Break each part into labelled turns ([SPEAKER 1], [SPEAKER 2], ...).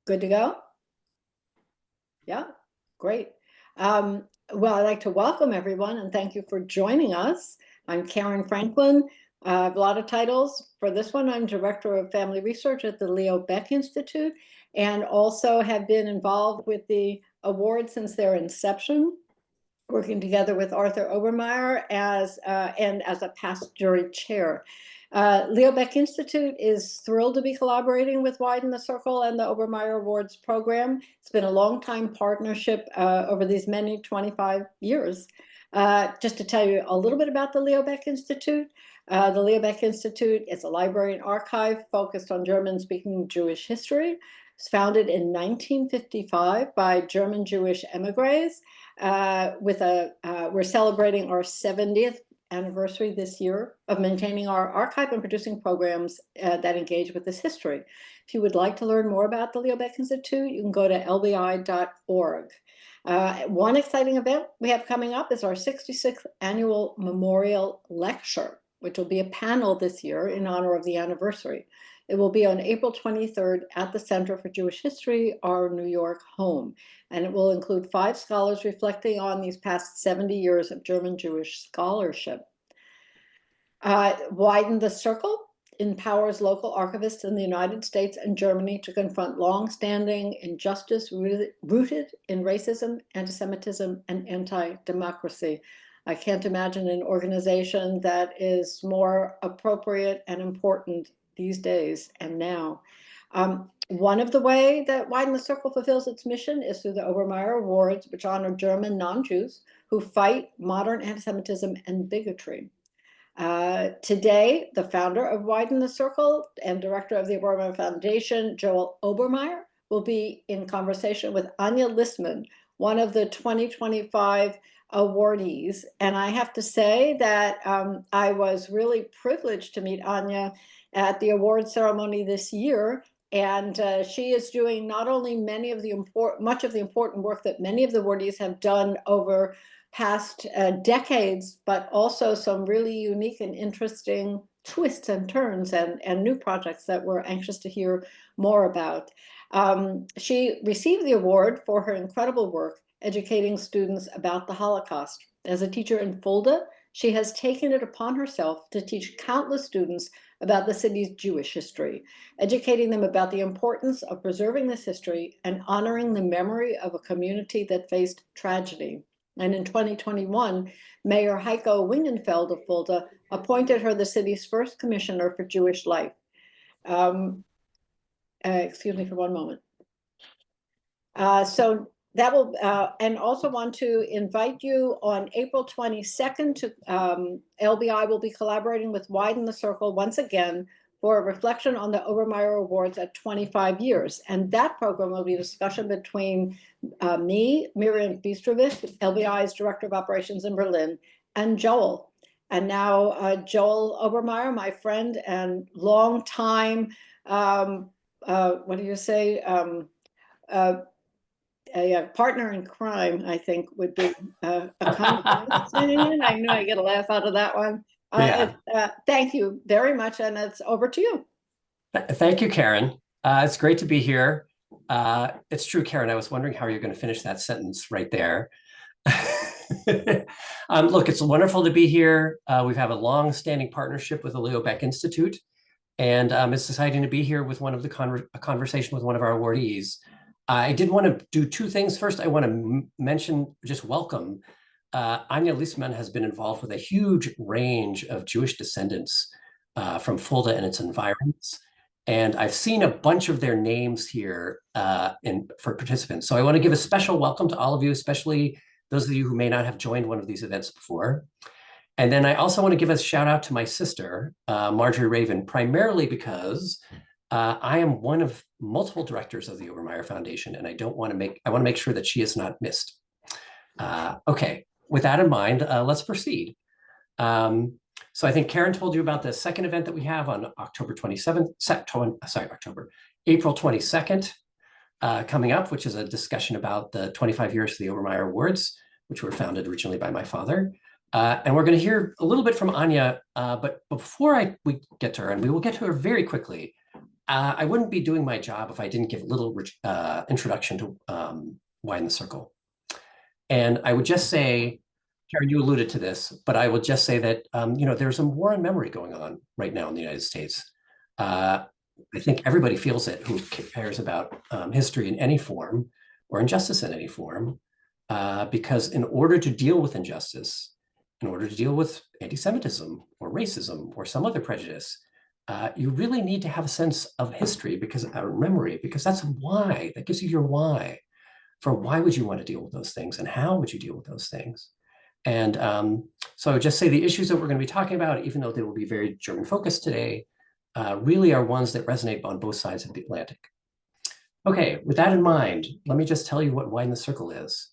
[SPEAKER 1] Good to go? Yeah, great. Well, I'd like to welcome everyone and thank you for joining us. I'm Karen Franklin. I have a lot of titles. For this one, I'm Director of Family Research at the Leo Baeck Institute and also have been involved with the award since their inception, working together with Arthur Obermayer as a past jury chair. Leo Baeck Institute is thrilled to be collaborating with Widen the Circle and the Obermayer Awards program. It's been a long time partnership over these many 25 years. Just to tell you a little bit about the Leo Baeck Institute. The Leo Baeck Institute is a library and archive focused on German-speaking Jewish history. It's founded in 1955 by German Jewish emigres. We're celebrating our 70th anniversary this year of maintaining our archive and producing programs that engage with this history. If you would like to learn more about the Leo Baeck Institute, you can go to lbi.org. One exciting event we have coming up is our 66th annual memorial lecture, which will be a panel this year in honor of the anniversary. It will be on April 23rd at the Center for Jewish History, our New York home. And it will include 5 scholars reflecting on these past 70 years of German Jewish scholarship. Widen the Circle empowers local archivists in the United States and Germany to confront long-standing injustice rooted in racism, anti-Semitism, and anti-democracy. I can't imagine an organization that is more appropriate and important these days and now. One of the way that Widen the Circle fulfills its mission is through the Obermayer Awards, which honor German non-Jews who fight modern anti-Semitism and bigotry. Today, the founder of Widen the Circle and director of the Obermayer Foundation, Joel Obermayer, will be in conversation with Anja Listmann, one of the 2025 awardees. And I have to say that I was really privileged to meet Anja at the award ceremony this year. And she is doing not only much of the important work that many of the awardees have done over past decades, but also some really unique and interesting twists and turns and new projects that we're anxious to hear more about. She received the award for her incredible work educating students about the Holocaust. As a teacher in Fulda, she has taken it upon herself to teach countless students about the city's Jewish history, educating them about the importance of preserving this history and honoring the memory of a community that faced tragedy. And in 2021, Mayor Heiko Wingenfeld of Fulda appointed her the city's first commissioner for Jewish life. Excuse me for one moment. So that will, and also want to invite you on April 22nd to, LBI will be collaborating with Widen the Circle once again for a reflection on the Obermayer Awards at 25 years. And that program will be a discussion between me, Miriam Bistrovich, LBI's Director of Operations in Berlin, and Joel. And now Joel Obermayer, my friend and longtime, what do you say, a partner in crime, I think, would be a compliment. I knew I'd get a laugh out of that one. Thank you very much, and it's over to you.
[SPEAKER 2] Thank you, Karen. It's great to be here. It's true, Karen. I was wondering how you're going to finish that sentence right there. Look, it's wonderful to be here. We have a long-standing partnership with the Leo Baeck Institute, and it's exciting to be here with one of the conversation with one of our awardees. I did want to do 2 things. First, I want to mention, just welcome. Anja Listmann has been involved with a huge range of Jewish descendants from Fulda and its environs. And I've seen a bunch of their names here for participants. So I want to give a special welcome to all of you, especially those of you who may not have joined one of these events before. And then I also want to give a shout out to my sister, Marjorie Raven, primarily because I am one of multiple directors of the Obermayer Foundation, and I want to make sure that she is not missed. Okay, with that in mind, let's proceed. So I think Karen told you about the second event that we have on April 22nd coming up, which is a discussion about the 25 years of the Obermayer Awards, which were founded originally by my father. And we're going to hear a little bit from Anja, but before we get to her, and we will get to her very quickly, I wouldn't be doing my job if I didn't give a little introduction to Widen the Circle. And I would just say, Karen, you alluded to this, but I will just say that, there's a war on memory going on right now in the United States. I think everybody feels it who cares about history in any form or injustice in any form, because in order to deal with injustice, in order to deal with anti-Semitism or racism or some other prejudice, you really need to have a sense of history, because memory, because that's why, that gives you your why for why would you want to deal with those things and how would you deal with those things. And so I would just say the issues that we're going to be talking about, even though they will be very German focused today, really are ones that resonate on both sides of the Atlantic. Okay, with that in mind, let me just tell you what Widen the Circle is.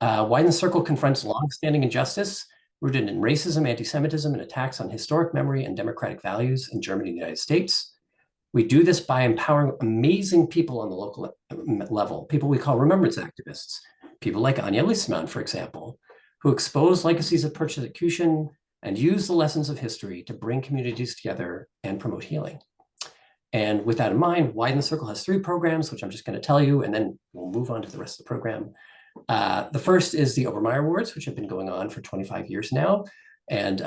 [SPEAKER 2] Widen the Circle confronts longstanding injustice rooted in racism, anti-Semitism, and attacks on historic memory and democratic values in Germany and the United States. We do this by empowering amazing people on the local level, people we call remembrance activists, people like Anja Listmann, for example, who expose legacies of persecution and use the lessons of history to bring communities together and promote healing. And with that in mind, Widen the Circle has 3 programs, which I'm just going to tell you, and then we'll move on to the rest of the program. The first is the Obermayer Awards, which have been going on for 25 years now. And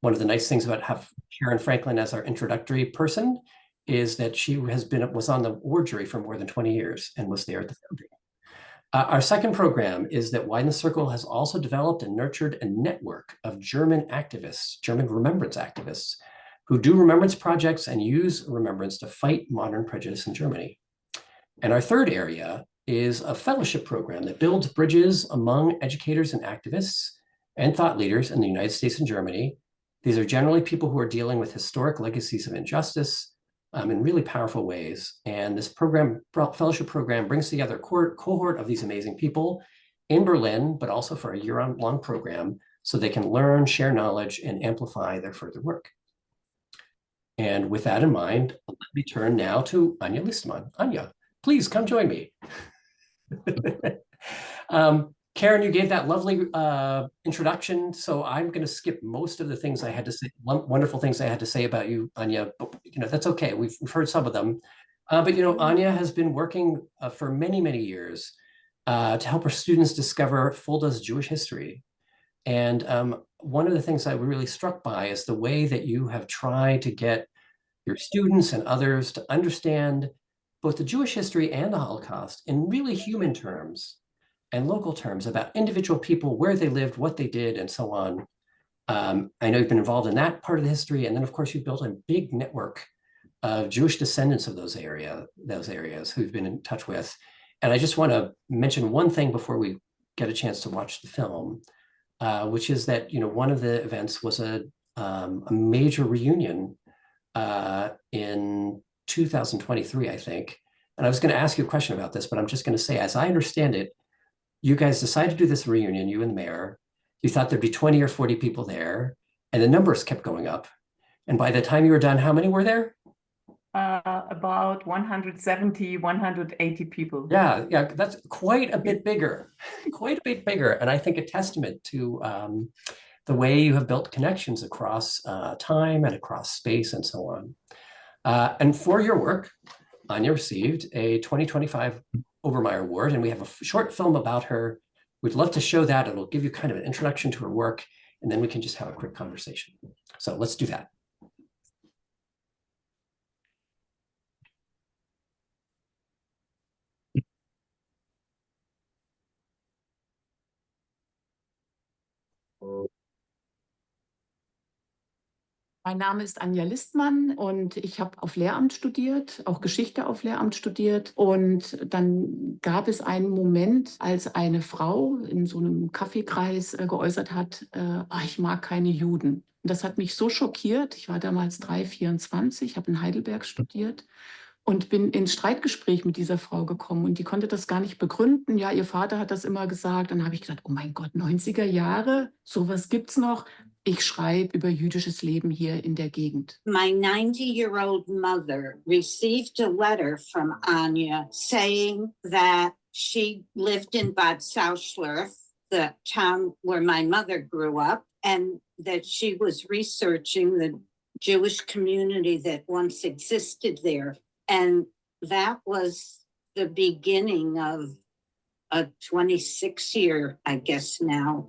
[SPEAKER 2] one of the nice things about having Karen Franklin as our introductory person is that she was on the award jury for more than 20 years and was there at the founding. Our second program is that Widen the Circle has also developed and nurtured a network of German activists, German remembrance activists, who do remembrance projects and use remembrance to fight modern prejudice in Germany. And our third area is a fellowship program that builds bridges among educators and activists and thought leaders in the United States and Germany. These are generally people who are dealing with historic legacies of injustice in really powerful ways. And this program, fellowship program, brings together a cohort of these amazing people in Berlin, but also for a year-long program, so they can learn, share knowledge, and amplify their further work. And with that in mind, let me turn now to Anja Listmann. Anja, please come join me. Karen, you gave that lovely introduction, so I'm going to skip most of the things I had to say, wonderful things I had to say about you, Anja, but that's okay. We've heard some of them. But Anja has been working for many, many years to help her students discover Fulda's Jewish history. And one of the things I was really struck by is the way that you have tried to get your students and others to understand both the Jewish history and the Holocaust in really human terms and local terms about individual people, where they lived, what they did, and so on. I know you've been involved in that part of the history, and then of course you've built a big network of Jewish descendants of those areas who've been in touch with. And I just want to mention one thing before we get a chance to watch the film, which is that one of the events was a major reunion in 2023, I think. And I was going to ask you a question about this, but I'm just going to say, as I understand it, you guys decided to do this reunion, you and the mayor. You thought there'd be 20 or 40 people there, and the numbers kept going up. And by the time you were done, how many were there?
[SPEAKER 3] About 170, 180 people.
[SPEAKER 2] Yeah, that's quite a bit bigger, quite a bit bigger. And I think a testament to the way you have built connections across time and across space and so on. And for your work, Anja received a 2025 Obermayer Award, and we have a short film about her. We'd love to show that. It'll give you kind of an introduction to her work, and then we can just have a quick conversation. So let's do that.
[SPEAKER 3] Mein Name ist Anja Listmann und ich habe auf Lehramt studiert, auch Geschichte auf Lehramt studiert. Und dann gab es einen Moment, als eine Frau in so einem Kaffeekreis geäußert hat, ich mag keine Juden. Und das hat mich so schockiert. Ich war damals 24, habe in Heidelberg studiert und bin ins Streitgespräch mit dieser Frau gekommen. Und die konnte das gar nicht begründen. Ja, ihr Vater hat das immer gesagt. Dann habe ich gedacht, oh mein Gott, 90er Jahre, sowas gibt's noch. Ich schreibe über jüdisches Leben hier in der Gegend.
[SPEAKER 4] My 90-year-old mother received a letter from Anja saying that she lived in Bad Sauschlerf, the town where my mother grew up, and that she was researching the Jewish community that once existed there. And that was the beginning of a 26-year, I guess now,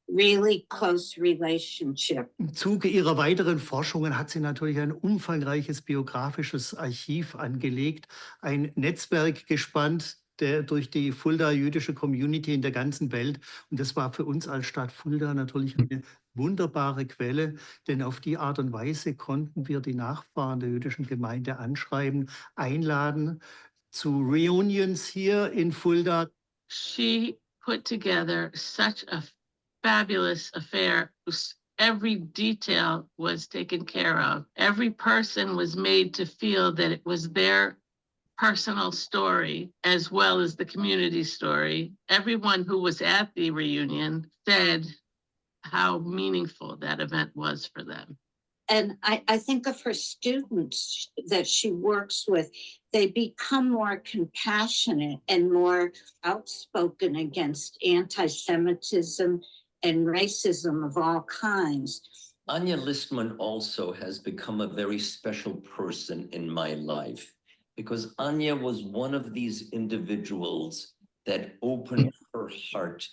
[SPEAKER 4] really close relationship.
[SPEAKER 5] Im Zuge ihrer weiteren Forschungen hat sie natürlich ein umfangreiches biografisches Archiv angelegt, ein Netzwerk gespannt, durch die Fulda jüdische Community in der ganzen Welt. Und das war für uns als Stadt Fulda natürlich eine wunderbare Quelle, denn auf die Art und Weise konnten wir die Nachfahren der jüdischen Gemeinde anschreiben, einladen zu Reunions hier in Fulda.
[SPEAKER 6] She put together such a fabulous affair. Every detail was taken care of. Every person was made to feel that it was their personal story as well as the community story. Everyone who was at the reunion said how meaningful that event was for them.
[SPEAKER 4] And I think of her students that she works with, they become more compassionate and more outspoken against anti-Semitism and racism of all kinds.
[SPEAKER 7] Anja Listmann also has become a very special person in my life because Anja was one of these individuals that opened her heart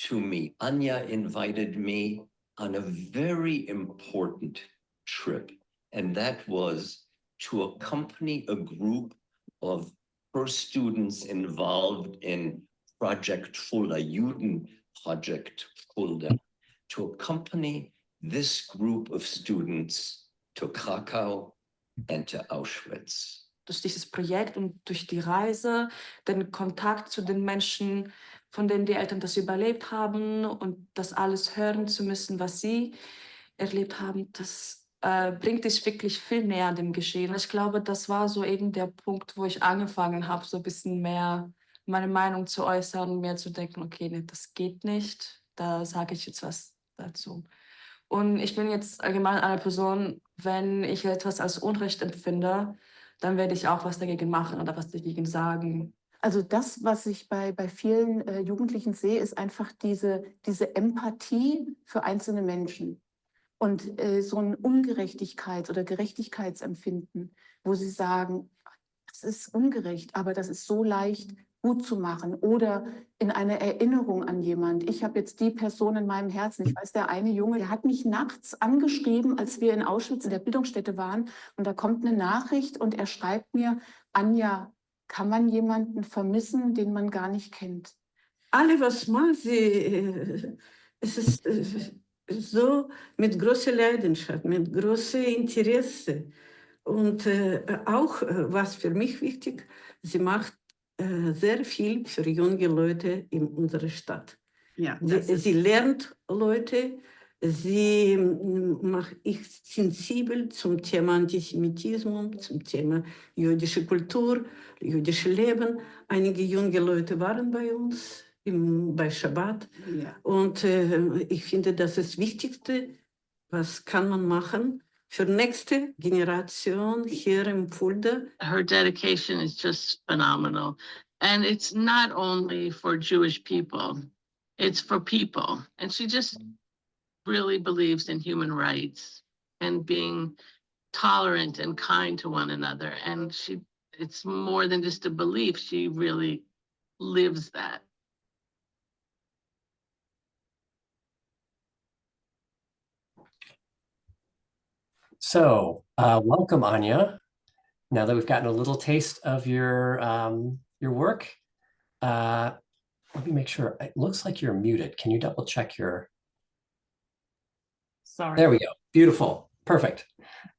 [SPEAKER 7] to me. Anja invited me on a very important trip, and that was to accompany a group of her students involved in Project Fulda, Widen Project Fulda, to accompany this group of students to Krakow and to Auschwitz.
[SPEAKER 8] Durch dieses Projekt und durch die Reise, den Kontakt zu den Menschen, von denen die Eltern das überlebt haben und das alles hören zu müssen, was sie erlebt haben, das bringt dich wirklich viel näher an dem Geschehen. Ich glaube, das war so eben der Punkt, wo ich angefangen habe, so ein bisschen mehr meine Meinung zu äußern und mehr zu denken, okay, nee, das geht nicht, da sage ich jetzt was dazu. Und ich bin jetzt allgemein eine Person, wenn ich etwas als Unrecht empfinde, dann werde ich auch was dagegen machen oder was dagegen sagen.
[SPEAKER 3] Also das, was ich bei vielen Jugendlichen sehe, ist einfach diese Empathie für einzelne Menschen und so ein Ungerechtigkeits- oder Gerechtigkeitsempfinden, wo sie sagen, das ist ungerecht, aber das ist so leicht gut zu machen oder in einer Erinnerung an jemand. Ich habe jetzt die Person in meinem Herzen. Ich weiß, der eine Junge, der hat mich nachts angeschrieben, als wir in Auschwitz in der Bildungsstätte waren. Und da kommt eine Nachricht und er schreibt mir, Anja, kann man jemanden vermissen, den man gar nicht kennt?
[SPEAKER 9] Alle, was macht sie, es ist so mit großer Leidenschaft, mit großem Interesse. Und auch, was für mich wichtig, sie macht sehr viel für junge Leute in unserer Stadt.
[SPEAKER 3] Ja,
[SPEAKER 9] Sie lernt Leute, sie macht ich sensibel zum Thema Antisemitismus, zum Thema jüdische Kultur, jüdische Leben. Einige junge Leute waren bei uns bei Shabbat.
[SPEAKER 3] Ja.
[SPEAKER 9] Und ich finde, das ist das Wichtigste, was kann man machen für nächste Generation hier in Fulda.
[SPEAKER 6] Her dedication is just phenomenal. And it's not only for Jewish people, it's for people. And she just really believes in human rights and being tolerant and kind to one another. And it's more than just a belief, she really lives that.
[SPEAKER 2] So, welcome, Anja. Now that we've gotten a little taste of your work, let me make sure. It looks like you're muted. Can you double check your?
[SPEAKER 8] Sorry.
[SPEAKER 2] There we go. Beautiful. Perfect.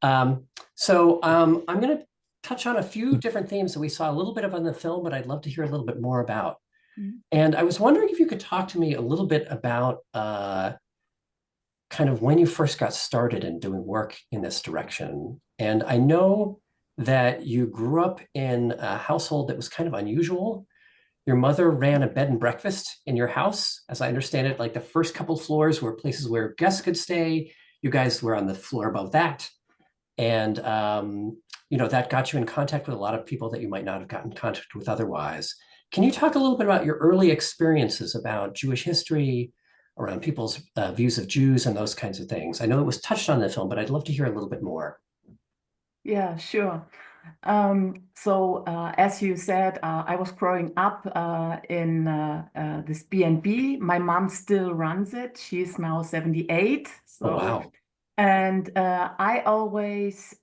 [SPEAKER 2] So I'm going to touch on a few different themes that we saw a little bit of on the film, but I'd love to hear a little bit more about. Mm-hmm. And I was wondering if you could talk to me a little bit about kind of when you first got started in doing work in this direction. And I know that you grew up in a household that was kind of unusual. Your mother ran a bed and breakfast in your house. As I understand it, like the first couple floors were places where guests could stay. You guys were on the floor above that. And, you know, that got you in contact with a lot of people that you might not have gotten in contact with otherwise. Can you talk a little bit about your early experiences about Jewish history, around people's views of Jews and those kinds of things. I know it was touched on in the film, but I'd love to hear a little bit more.
[SPEAKER 3] Yeah, sure. As you said, I was growing up in this B&B. My mom still runs it. She's now 78.
[SPEAKER 2] Oh, wow.
[SPEAKER 3] And I always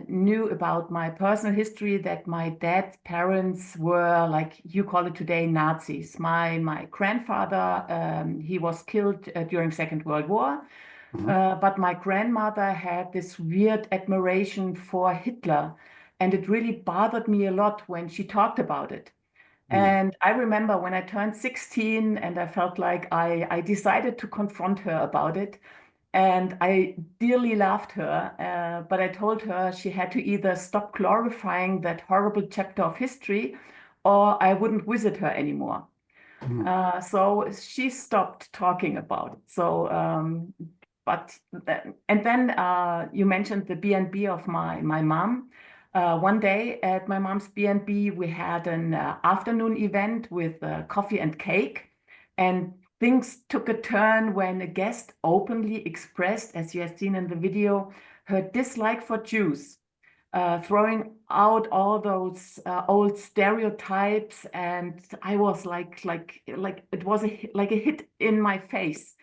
[SPEAKER 3] knew about my personal history that my dad's parents were, like you call it today, Nazis. My grandfather, he was killed during Second World War. But my grandmother had this weird admiration for Hitler, and it really bothered me a lot when she talked about it. And I remember when I turned 16 and I felt like I decided to confront her about it. And I dearly loved her, but I told her she had to either stop glorifying that horrible chapter of history or I wouldn't visit her anymore. So she stopped talking about it. And then you mentioned the B&B of my mom. One day at my mom's B&B, we had an afternoon event with coffee and cake. And things took a turn when a guest openly expressed, as you have seen in the video, her dislike for Jews, throwing out all those old stereotypes. And I was like it was like a hit in my face.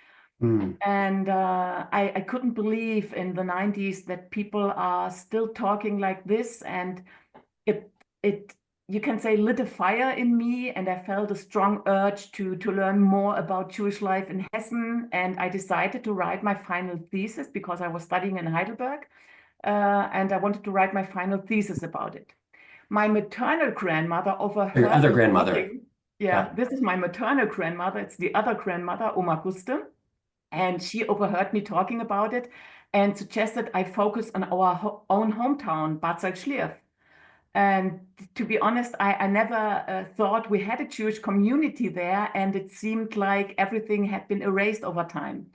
[SPEAKER 3] And I couldn't believe in the 90s that people are still talking like this. And it you can say lit a fire in me, and I felt a strong urge to learn more about Jewish life in Hessen. And I decided to write my final thesis because I was studying in Heidelberg, and I wanted to write my final thesis about it. My maternal grandmother overheard
[SPEAKER 2] Your other
[SPEAKER 3] me
[SPEAKER 2] grandmother.
[SPEAKER 3] talking. Yeah, this is my maternal grandmother. It's the other grandmother, Oma Guste. And she overheard me talking about it and suggested I focus on our own hometown, Bad Salzschlierf. And to be honest, I never thought we had a Jewish community there, and it seemed like everything had been erased over time.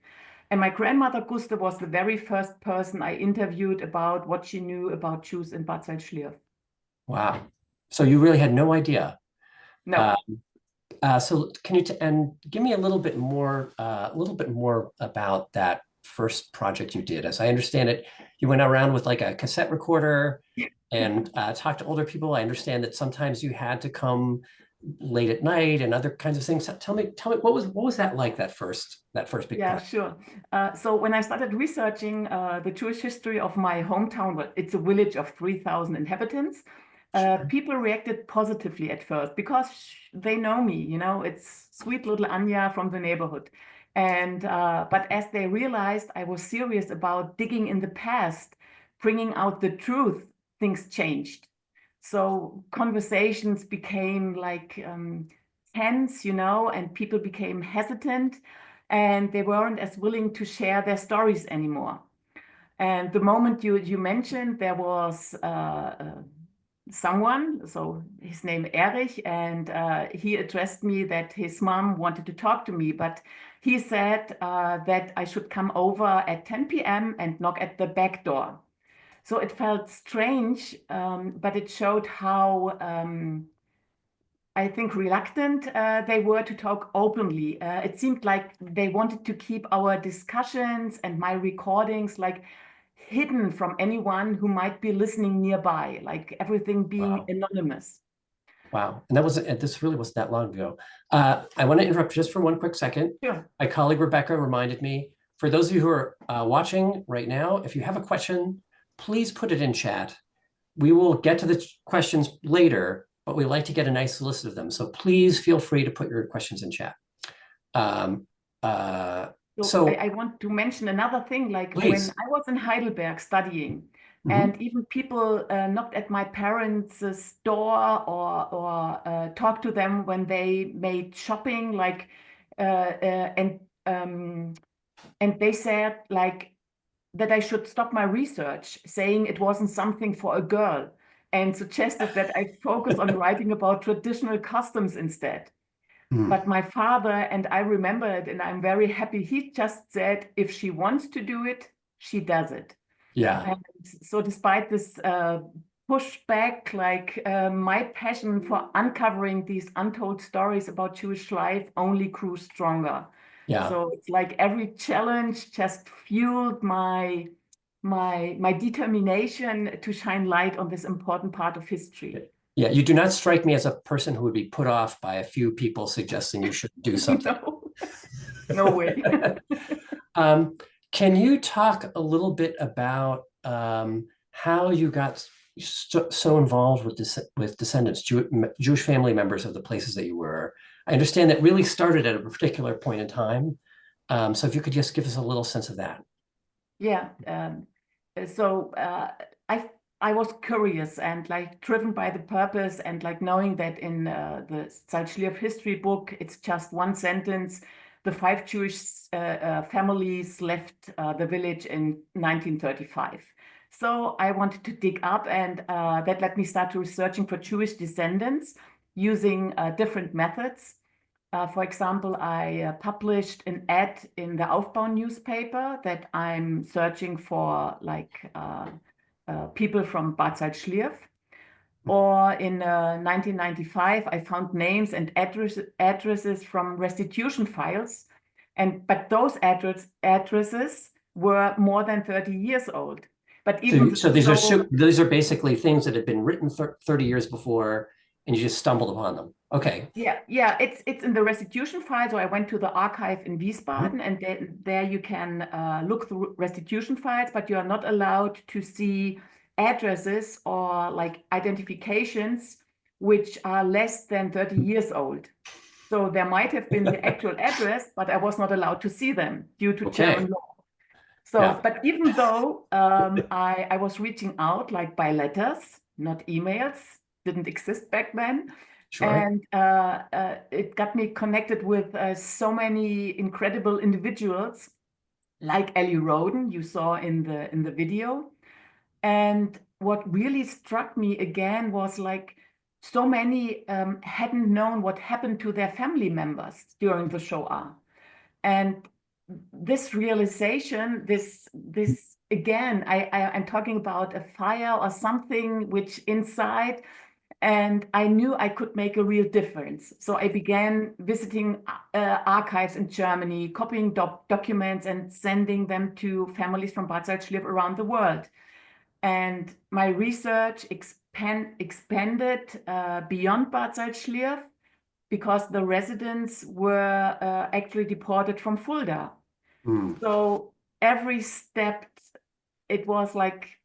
[SPEAKER 3] And my grandmother Guste was the very first person I interviewed about what she knew about Jews in Bad Salzschlierf.
[SPEAKER 2] Wow. So you really had no idea?
[SPEAKER 3] No.
[SPEAKER 2] So can you give me a little bit more about that first project you did? As I understand it, you went around with like a cassette recorder and talked to older people. I understand that sometimes you had to come late at night and other kinds of things. Tell me what was that like, that first big project?
[SPEAKER 3] Sure. So when I started researching the Jewish history of my hometown, well, it's a village of 3,000 inhabitants. People reacted positively at first because they know me, it's sweet little Anja from the neighborhood. And but as they realized I was serious about digging in the past, bringing out the truth, things changed. So conversations became like tense, and people became hesitant, and they weren't as willing to share their stories anymore. And the moment you mentioned, there was someone, so his name Erich, and he addressed me that his mom wanted to talk to me, but he said that I should come over at 10 p.m. and knock at the back door. So it felt strange, but it showed how I think reluctant they were to talk openly. It seemed like they wanted to keep our discussions and my recordings like hidden from anyone who might be listening nearby, like everything being anonymous.
[SPEAKER 2] Wow. And this really wasn't that long ago. I want to interrupt just for one quick second.
[SPEAKER 3] Sure.
[SPEAKER 2] My colleague Rebecca reminded me, for those of you who are watching right now, if you have a question, please put it in chat. We will get to the questions later, but we like to get a nice list of them. So please feel free to put your questions in chat.
[SPEAKER 3] So I want to mention another thing, like
[SPEAKER 2] please.
[SPEAKER 3] When I was in Heidelberg studying, and even people knocked at my parents' door or talked to them when they made shopping, like and they said like that I should stop my research, saying it wasn't something for a girl, and suggested that I focus on writing about traditional customs instead. But my father, and I remember it, and I'm very happy, he just said, if she wants to do it, she does it.
[SPEAKER 2] Yeah.
[SPEAKER 3] And so despite this pushback, like my passion for uncovering these untold stories about Jewish life only grew stronger.
[SPEAKER 2] Yeah.
[SPEAKER 3] So it's like every challenge just fueled my determination to shine light on this important part of history.
[SPEAKER 2] Yeah, you do not strike me as a person who would be put off by a few people suggesting you should do something.
[SPEAKER 3] No way.
[SPEAKER 2] Can you talk a little bit about how you got so involved with descendants, Jewish family members of the places that you were? I understand that really started at a particular point in time. So if you could just give us a little sense of that.
[SPEAKER 3] Yeah. So I was curious and like driven by the purpose and like knowing that in the Salzschlierf history book, it's just one sentence. The 5 Jewish families left the village in 1935. So I wanted to dig up, and that led me start researching for Jewish descendants using different methods. For example, I published an ad in the Aufbau newspaper that I'm searching for like people from Bad Salzschlierf. Or in 1995, I found names and addresses from restitution files, but those addresses were more than 30 years old. But even
[SPEAKER 2] so these are basically things that had been written 30 years before, and you just stumbled upon them. Okay.
[SPEAKER 3] Yeah, it's in the restitution file. So I went to the archive in Wiesbaden, and there you can look through restitution files, but you are not allowed to see addresses or like identifications which are less than 30 years old. So there might have been the actual address, but I was not allowed to see them due to German law. So, yeah. But even though I was reaching out like by letters, not emails, didn't exist back then. Sure. And it got me connected with so many incredible individuals like Ellie Roden, you saw in the video. And what really struck me again was like so many hadn't known what happened to their family members during the Shoah. And this realization, this again, I'm talking about a fire or something which inside, and I knew I could make a real difference. So I began visiting archives in Germany, copying documents and sending them to families from Bad Salzschlierf around the world. And my research expanded beyond Bad Salzschlierf because the residents were actually deported from Fulda. Mm. So every step, it was like,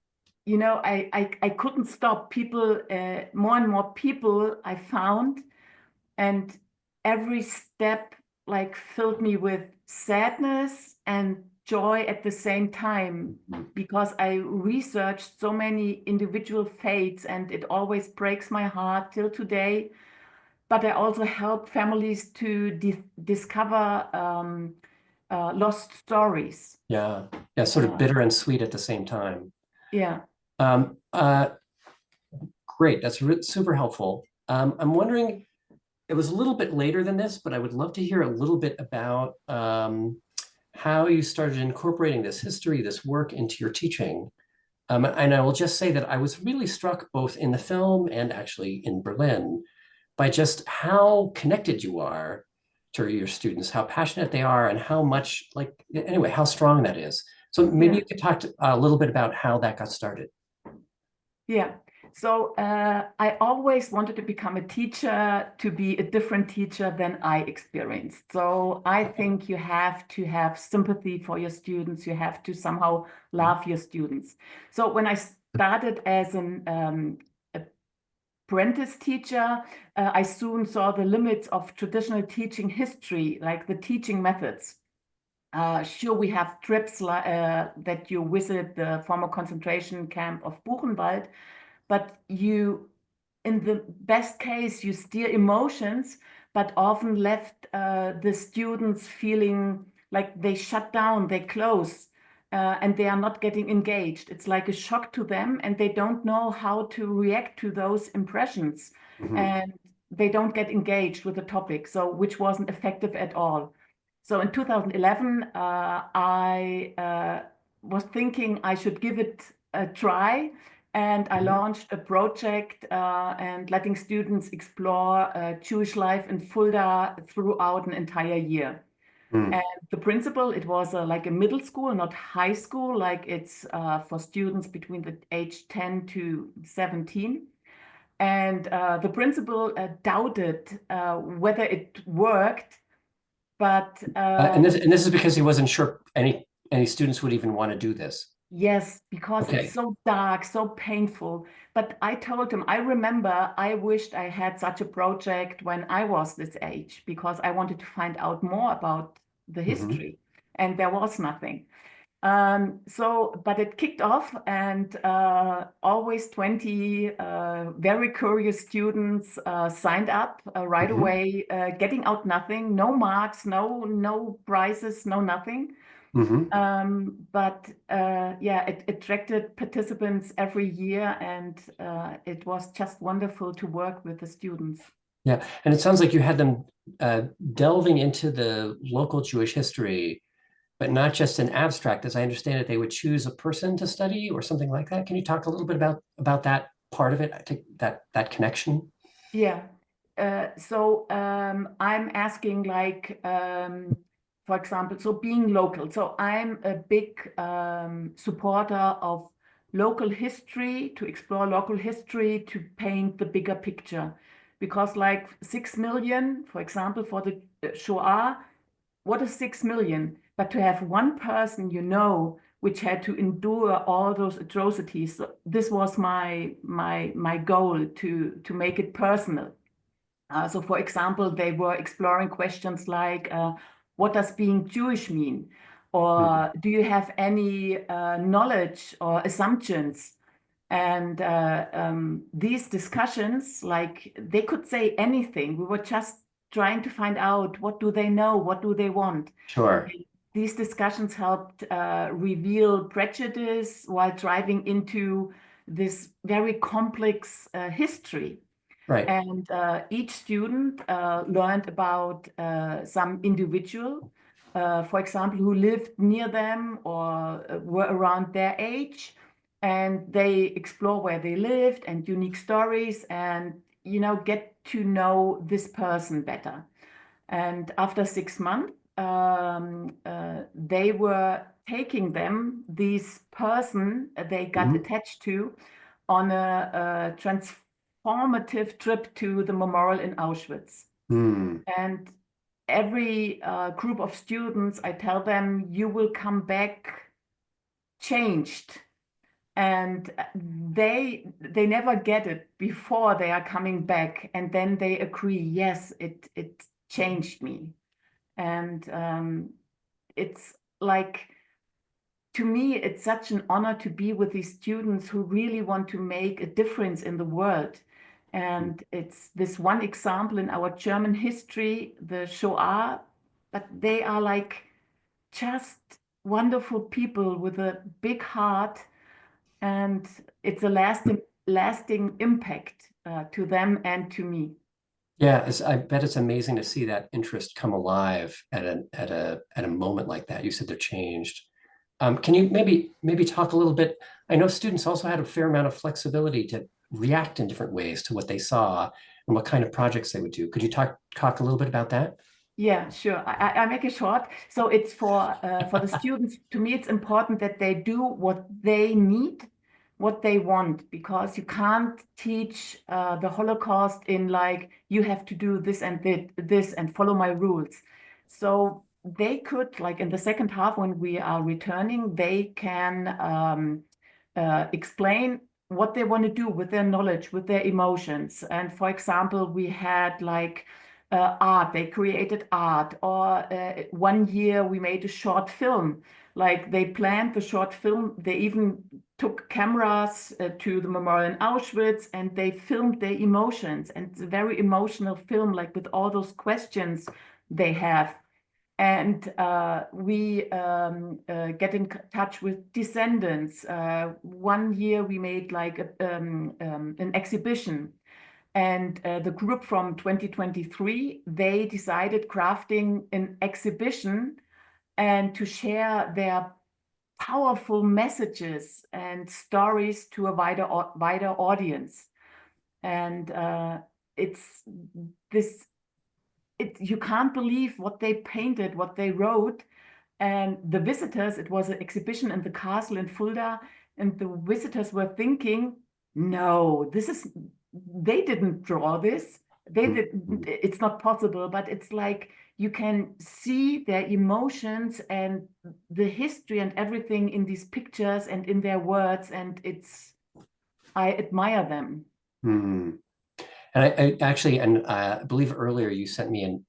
[SPEAKER 3] you know, I couldn't stop. People, more and more people I found, and every step like filled me with sadness and joy at the same time, because I researched so many individual fates, and it always breaks my heart till today. But I also help families to discover lost stories.
[SPEAKER 2] Yeah, sort of bitter and sweet at the same time.
[SPEAKER 3] Yeah.
[SPEAKER 2] Great, that's super helpful. I'm wondering, it was a little bit later than this, but I would love to hear a little bit about how you started incorporating this history, this work into your teaching. And I will just say that I was really struck both in the film and actually in Berlin by just how connected you are to your students, how passionate they are, and how much, like, anyway, how strong that is. So maybe you could talk a little bit about how that got started.
[SPEAKER 3] Yeah. So I always wanted to become a teacher, to be a different teacher than I experienced. So I think you have to have sympathy for your students. You have to somehow love your students. So when I started as an apprentice teacher, I soon saw the limits of traditional teaching history, like the teaching methods. Sure, we have trips that you visit the former concentration camp of Buchenwald, but you, in the best case, you steer emotions, but often left the students feeling like they shut down, they close, and they are not getting engaged. It's like a shock to them, and they don't know how to react to those impressions. Mm-hmm. And they don't get engaged with the topic, so which wasn't effective at all. So in 2011, I was thinking I should give it a try. And I launched a project and letting students explore Jewish life in Fulda throughout an entire year.
[SPEAKER 2] Mm.
[SPEAKER 3] And the principal, it was like a middle school, not high school, like it's for students between the age 10 to 17. And the principal doubted whether it worked, but
[SPEAKER 2] And this is because he wasn't sure any students would even want to do this.
[SPEAKER 3] yes, because
[SPEAKER 2] Okay.
[SPEAKER 3] it's so dark, so painful. But I told him, I remember I wished I had such a project when I was this age, because I wanted to find out more about the history, and there was nothing. But it kicked off, and always 20 very curious students signed up right away, getting out nothing, no marks, no prizes, no nothing. Yeah, it attracted participants every year, and it was just wonderful to work with the students.
[SPEAKER 2] Yeah, and it sounds like you had them delving into the local Jewish history, but not just in abstract. As I understand it, they would choose a person to study or something like that. Can you talk a little bit about that part of it, that connection?
[SPEAKER 3] Yeah. I'm asking, like, for example, so being local. So I'm a big supporter of local history, to explore local history, to paint the bigger picture. Because like 6 million, for example, for the Shoah, what is 6 million? But to have one person, which had to endure all those atrocities, so this was my goal, to make it personal. So for example, they were exploring questions like, what does being Jewish mean? Or do you have any knowledge or assumptions? And these discussions, like, they could say anything. We were just trying to find out, what do they know? What do they want?
[SPEAKER 2] Sure.
[SPEAKER 3] These discussions helped reveal prejudice while driving into this very complex history.
[SPEAKER 2] Right.
[SPEAKER 3] And each student learned about some individual, for example, who lived near them or were around their age. And they explore where they lived and unique stories, and get to know this person better. And after 6 months, they were taking them, this person they got attached to, on a transformative trip to the memorial in Auschwitz. And every group of students, I tell them, you will come back changed. And they never get it before they are coming back, and then they agree, yes, it changed me. And it's like, to me, it's such an honor to be with these students who really want to make a difference in the world. And it's this one example in our German history, the Shoah, but they are like just wonderful people with a big heart, and it's a lasting impact to them and to me.
[SPEAKER 2] Yeah, I bet it's amazing to see that interest come alive at a moment like that. You said they're changed. Can you maybe talk a little bit? I know students also had a fair amount of flexibility to react in different ways to what they saw and what kind of projects they would do. Could you talk a little bit about that?
[SPEAKER 3] Yeah, sure. I make it short. So it's for the students. To me, it's important that they do what they need, what they want, because you can't teach the Holocaust in, like, you have to do this and this and follow my rules. So they could, like, in the second half, when we are returning, they can explain what they want to do with their knowledge, with their emotions. And for example, we had like art, they created art, or 1 year we made a short film. Like, they planned the short film, they even took cameras to the memorial in Auschwitz, and they filmed their emotions. And it's a very emotional film, like with all those questions they have. And we get in touch with descendants. 1 year we made like an exhibition. And the group from 2023, they decided crafting an exhibition and to share their powerful messages and stories to a wider audience. And it's this you can't believe what they painted, what they wrote. And the visitors, it was an exhibition in the castle in Fulda, and the visitors were thinking, no, they didn't draw this. It's not possible, but it's like you can see their emotions and the history and everything in these pictures and in their words, and I admire them.
[SPEAKER 2] Hmm. And I actually, and I believe earlier you sent me an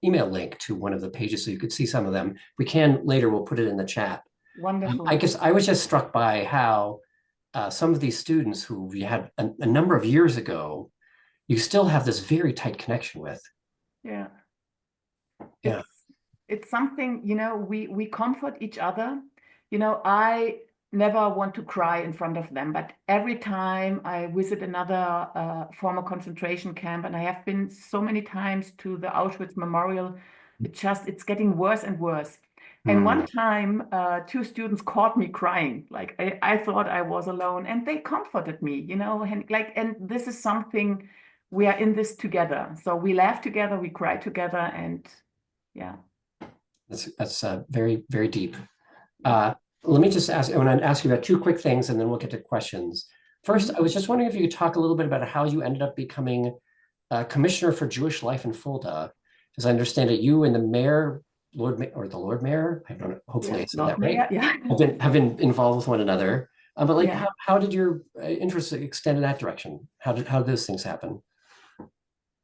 [SPEAKER 2] email link to one of the pages so you could see some of them. We can later, we'll put it in the chat.
[SPEAKER 3] Wonderful.
[SPEAKER 2] I guess I was just struck by how some of these students who we had a number of years ago, you still have this very tight connection with.
[SPEAKER 3] Yeah.
[SPEAKER 2] Yeah.
[SPEAKER 3] It's something, we comfort each other. I never want to cry in front of them, but every time I visit another former concentration camp, and I have been so many times to the Auschwitz memorial, it's getting worse and worse. And one time, 2 students caught me crying. Like I thought I was alone, and they comforted me, and this is something, we are in this together. So we laugh together, we cry together, and yeah.
[SPEAKER 2] That's very, very deep. Let me just ask, I want to ask you about 2 quick things, and then we'll get to questions. First, I was just wondering if you could talk a little bit about how you ended up becoming Commissioner for Jewish Life in Fulda. As I understand it, you and the mayor, Lord Mayor, I don't know, hopefully I said that right, have been involved with one another. But like, how did your interest extend in that direction? How did those things happen?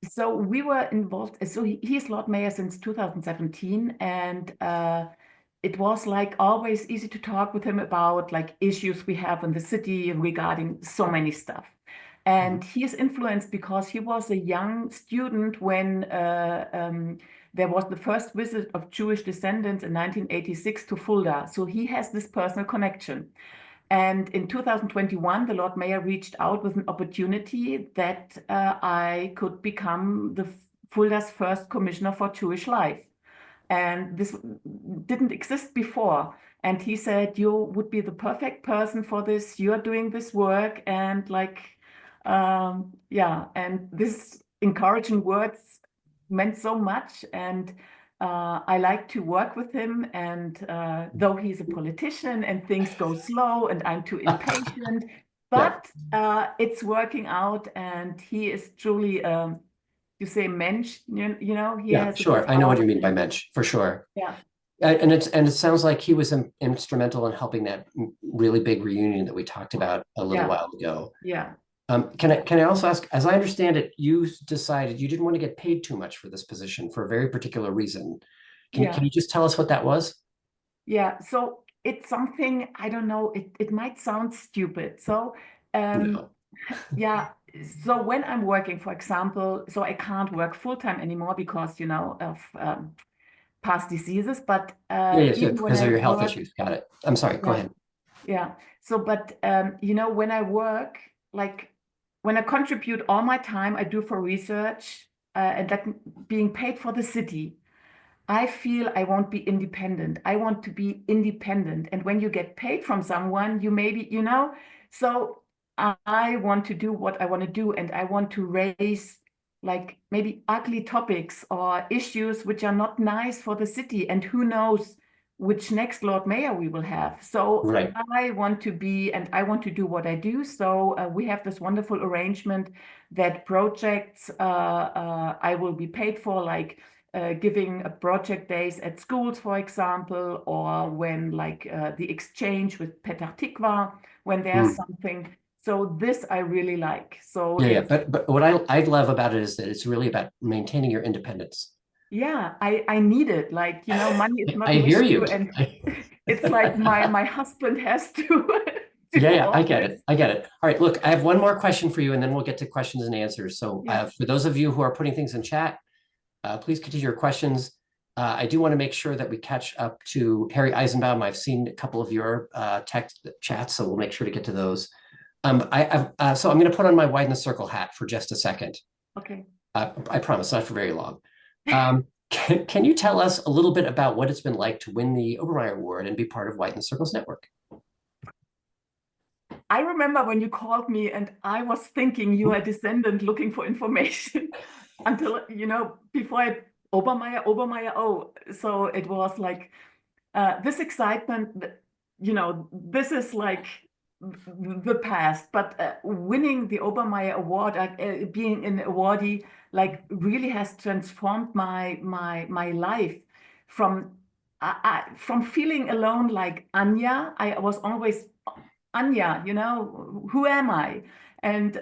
[SPEAKER 3] So we were involved. So he's Lord Mayor since 2017, and it was like always easy to talk with him about like issues we have in the city regarding so many stuff. And he is influenced because he was a young student when there was the first visit of Jewish descendants in 1986 to Fulda. So he has this personal connection. And in 2021, the Lord Mayor reached out with an opportunity that I could become the Fulda's first commissioner for Jewish life. And this didn't exist before. And he said, you would be the perfect person for this. You're doing this work. And and this encouraging words meant so much. And I like to work with him. And though he's a politician and things go slow and I'm too impatient, but it's working out. And he is truly you say mensch, he has
[SPEAKER 2] sure. I know what you mean by mensch, for sure.
[SPEAKER 3] Yeah.
[SPEAKER 2] And it sounds like he was instrumental in helping that really big reunion that we talked about a little while ago.
[SPEAKER 3] Yeah.
[SPEAKER 2] Can I also ask, as I understand it, you decided you didn't want to get paid too much for this position for a very particular reason. Can you just tell us what that was?
[SPEAKER 3] Yeah. So it's something, I don't know, it might sound stupid. So
[SPEAKER 2] No.
[SPEAKER 3] yeah. So when I'm working, for example, so I can't work full-time anymore because, of past diseases, but
[SPEAKER 2] because of your health issues. Got it. I'm sorry, go ahead.
[SPEAKER 3] Yeah. So, but, when I work, like when I contribute all my time I do for research and that being paid for the city, I feel I won't be independent. I want to be independent. And when you get paid from someone, you maybe, so I want to do what I want to do, and I want to raise like maybe ugly topics or issues which are not nice for the city, and who knows which next Lord Mayor we will have. So I want to be, and I want to do what I do. So we have this wonderful arrangement that projects I will be paid for, like giving project days at schools, for example, or when the exchange with Petah Tikva, when there's something. So this I really like. So
[SPEAKER 2] but what I love about it is that it's really about maintaining your independence.
[SPEAKER 3] Yeah, I need it. Like, money is not
[SPEAKER 2] I
[SPEAKER 3] an
[SPEAKER 2] hear
[SPEAKER 3] issue,
[SPEAKER 2] you.
[SPEAKER 3] and it's like my husband has to.
[SPEAKER 2] I get it. I get it. All right, look, I have one more question for you, and then we'll get to questions and answers. So for those of you who are putting things in chat, please continue your questions. I do want to make sure that we catch up to Harry Eisenbaum. I've seen a couple of your text chats, so we'll make sure to get to those. So I'm going to put on my Widen the Circle hat for just a second.
[SPEAKER 3] Okay.
[SPEAKER 2] I promise, not for very long. Can you tell us a little bit about what it's been like to win the Obermayer Award and be part of Widen the Circle's network?
[SPEAKER 3] I remember when you called me and I was thinking you are a descendant looking for information until, before I Obermayer. Oh, so it was like this excitement, this is like the past, but winning the Obermayer Award, being an awardee, like really has transformed my life from feeling alone like Anja. I was always Anja, who am I? And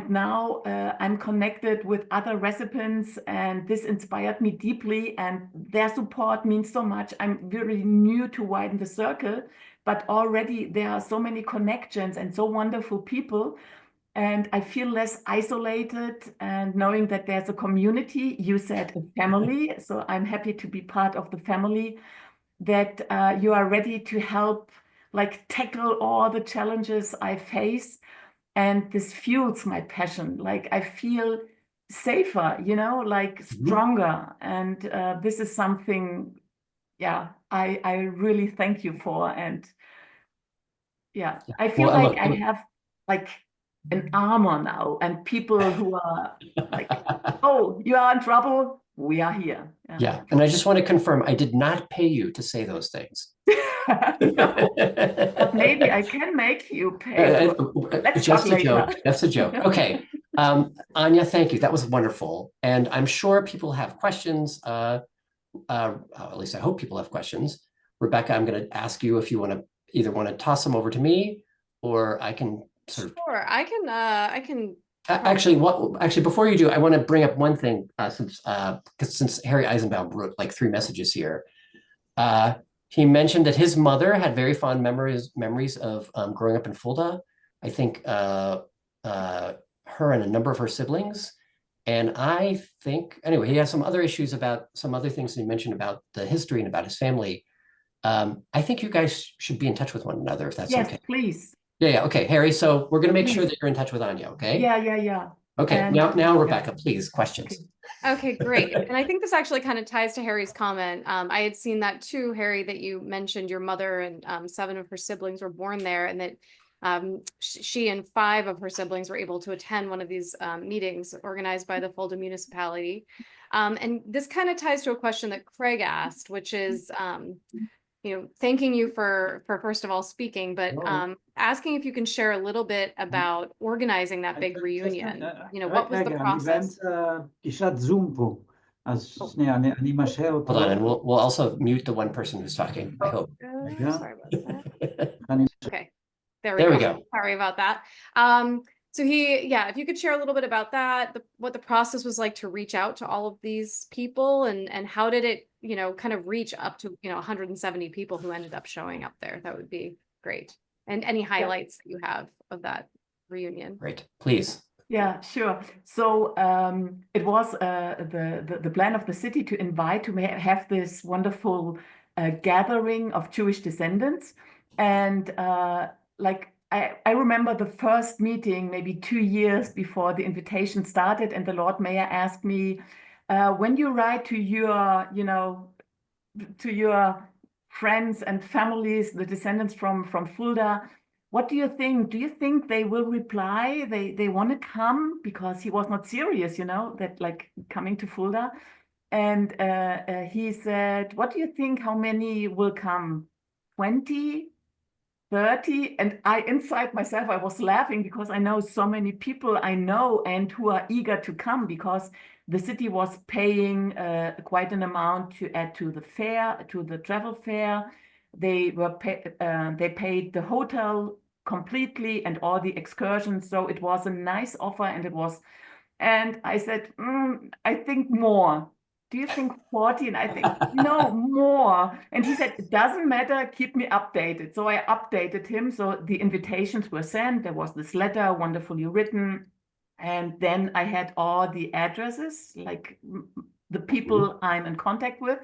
[SPEAKER 3] now I'm connected with other recipients, and this inspired me deeply, and their support means so much. I'm very new to Widen the Circle, but already there are so many connections and so wonderful people, and I feel less isolated, and knowing that there's a community. You said a family, so I'm happy to be part of the family, that you are ready to help, like tackle all the challenges I face. And this fuels my passion. Like I feel safer, like stronger. And this is something, I really thank you for. And I feel like I have like an armor now, and people who are like, oh, you are in trouble, we are here.
[SPEAKER 2] Yeah, and I just want to confirm, I did not pay you to say those things.
[SPEAKER 3] No, but maybe I can make you pay. Let's
[SPEAKER 2] just
[SPEAKER 3] talk
[SPEAKER 2] a
[SPEAKER 3] later.
[SPEAKER 2] joke. That's a joke. Okay, Anja, thank you. That was wonderful, and I'm sure people have questions. At least I hope people have questions. Rebecca, I'm going to ask you if you want to toss them over to me, or I can sort of.
[SPEAKER 10] Sure, I can.
[SPEAKER 2] Actually, before you do, I want to bring up one thing, since Harry Eisenbaum wrote like 3 messages here. He mentioned that his mother had very fond memories of growing up in Fulda. I think her and a number of her siblings. And I think, anyway, he has some other issues about some other things he mentioned about the history and about his family. I think you guys should be in touch with one another, if that's okay.
[SPEAKER 3] Yes, please.
[SPEAKER 2] Yeah, okay, Harry. So we're going to make sure that you're in touch with Anja, okay?
[SPEAKER 3] Yeah.
[SPEAKER 2] Okay,
[SPEAKER 3] And
[SPEAKER 2] now Rebecca, please, questions.
[SPEAKER 10] Okay, great. And I think this actually kind of ties to Harry's comment. I had seen that too, Harry, that you mentioned your mother and 7 of her siblings were born there, and that she and 5 of her siblings were able to attend one of these meetings organized by the Fulda municipality. And this kind of ties to a question that Craig asked, which is, thanking you for first of all speaking, but asking if you can share a little bit about organizing that big reunion. What was the process?
[SPEAKER 2] Hold on, and we'll also mute the one person who's talking, I hope.
[SPEAKER 10] Sorry about that. Okay, there we go. Sorry about that. So if you could share a little bit about that, what the process was like to reach out to all of these people, and how did it, kind of reach up to, 170 people who ended up showing up there. That would be great. And any highlights that you have of that reunion.
[SPEAKER 2] Great, please.
[SPEAKER 3] Yeah, sure. So it was the plan of the city to invite, to have this wonderful gathering of Jewish descendants. And I remember the first meeting maybe 2 years before the invitation started, and the Lord Mayor asked me, when you write to your, to your friends and families, the descendants from Fulda, what do you think? Do you think they will reply? They want to come? Because he was not serious, that like coming to Fulda. And he said, what do you think? How many will come? 20? 30? And inside myself, I was laughing, because I know so many people I know and who are eager to come, because the city was paying quite an amount to add to the fare, to the travel fare. They paid the hotel completely and all the excursions. So it was a nice offer, and I said, I think more. Do you think 40? And I think, no, more. And he said, it doesn't matter, keep me updated. So I updated him. So the invitations were sent. There was this letter, wonderfully written. And then I had all the addresses, like the people I'm in contact with.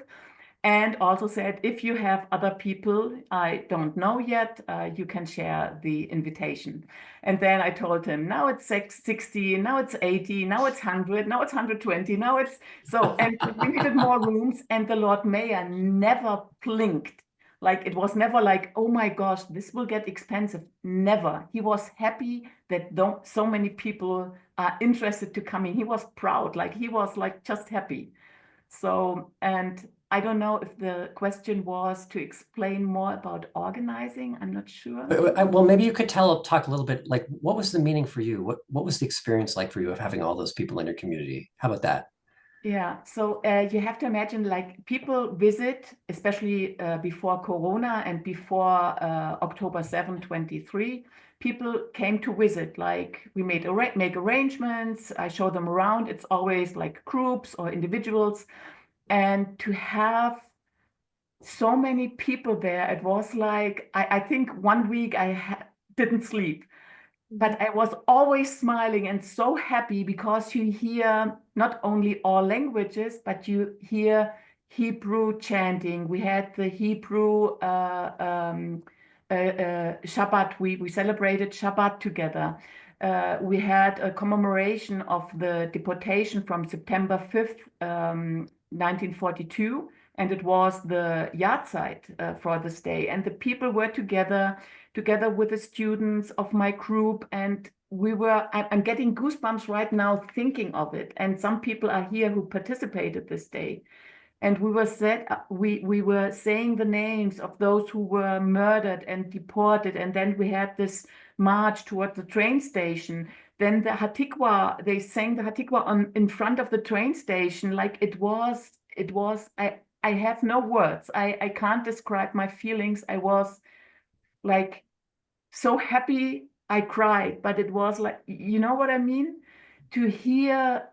[SPEAKER 3] And also said, if you have other people I don't know yet, you can share the invitation. And then I told him, now it's 60, now it's 80, now it's 100, now it's 120, now it's so, and we needed more rooms. And the Lord Mayor never blinked. Like, it was never like, oh my gosh, this will get expensive. Never. He was happy that so many people are interested to come in. He was proud, like he was like just happy. So, and I don't know if the question was to explain more about organizing. I'm not sure.
[SPEAKER 2] Well, maybe you could talk a little bit, like, what was the meaning for you? What was the experience like for you of having all those people in your community? How about that?
[SPEAKER 3] Yeah, so you have to imagine, like, people visit, especially before Corona and before October 7, 23, people came to visit. Like, we make arrangements, I show them around. It's always like groups or individuals. And to have so many people there, it was like, I think 1 week I didn't sleep. But I was always smiling and so happy because you hear not only all languages, but you hear Hebrew chanting. We had the Hebrew Shabbat. We celebrated Shabbat together. We had a commemoration of the deportation from September 5th, 1942. And it was the Yahrzeit for this day. And the people were together with the students of my group. And I'm getting goosebumps right now thinking of it. And some people are here who participated this day. And we were saying the names of those who were murdered and deported. And then we had this march toward the train station. Then the Hatikwa, they sang the Hatikwa in front of the train station. Like it was, I have no words. I can't describe my feelings. I was like so happy I cried, but it was like, you know what I mean? To hear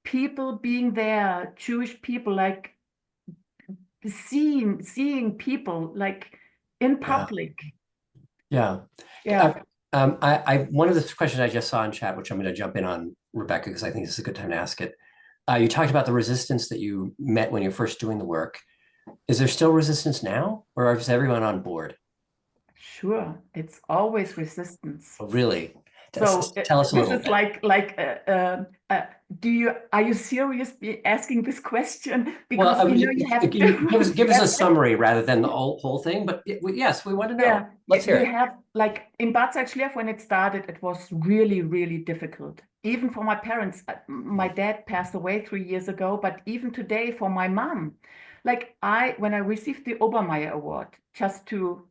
[SPEAKER 3] people being there, Jewish people, like seeing people like in public.
[SPEAKER 2] Yeah.
[SPEAKER 3] Yeah.
[SPEAKER 2] One of the questions I just saw in chat, which I'm going to jump in on, Rebecca, because I think this is a good time to ask it. You talked about the resistance that you met when you're first doing the work. Is there still resistance now, or is everyone on board?
[SPEAKER 3] Sure, it's always resistance.
[SPEAKER 2] Oh, really?
[SPEAKER 3] So
[SPEAKER 2] tell us a little
[SPEAKER 3] bit. Are you serious asking this question? Because
[SPEAKER 2] well,
[SPEAKER 3] you have to
[SPEAKER 2] give us a summary rather than the whole thing. But yes, we want to know. Yeah, let's hear it.
[SPEAKER 3] We have, like, in Bad Salzschlierf, when it started, it was really, really difficult. Even for my parents. My dad passed away 3 years ago, but even today for my mom, like when I received the Obermayer Award, just to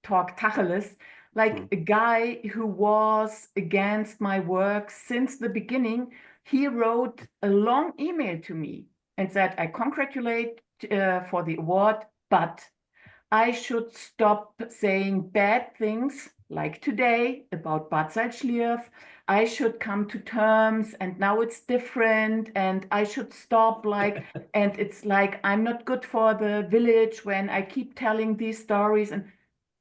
[SPEAKER 3] talk tacheles, like a guy who was against my work since the beginning, he wrote a long email to me and said, I congratulate for the award, but I should stop saying bad things like today about Bad Salzschlierf. I should come to terms, and now it's different, and I should stop, like, and it's like I'm not good for the village when I keep telling these stories. And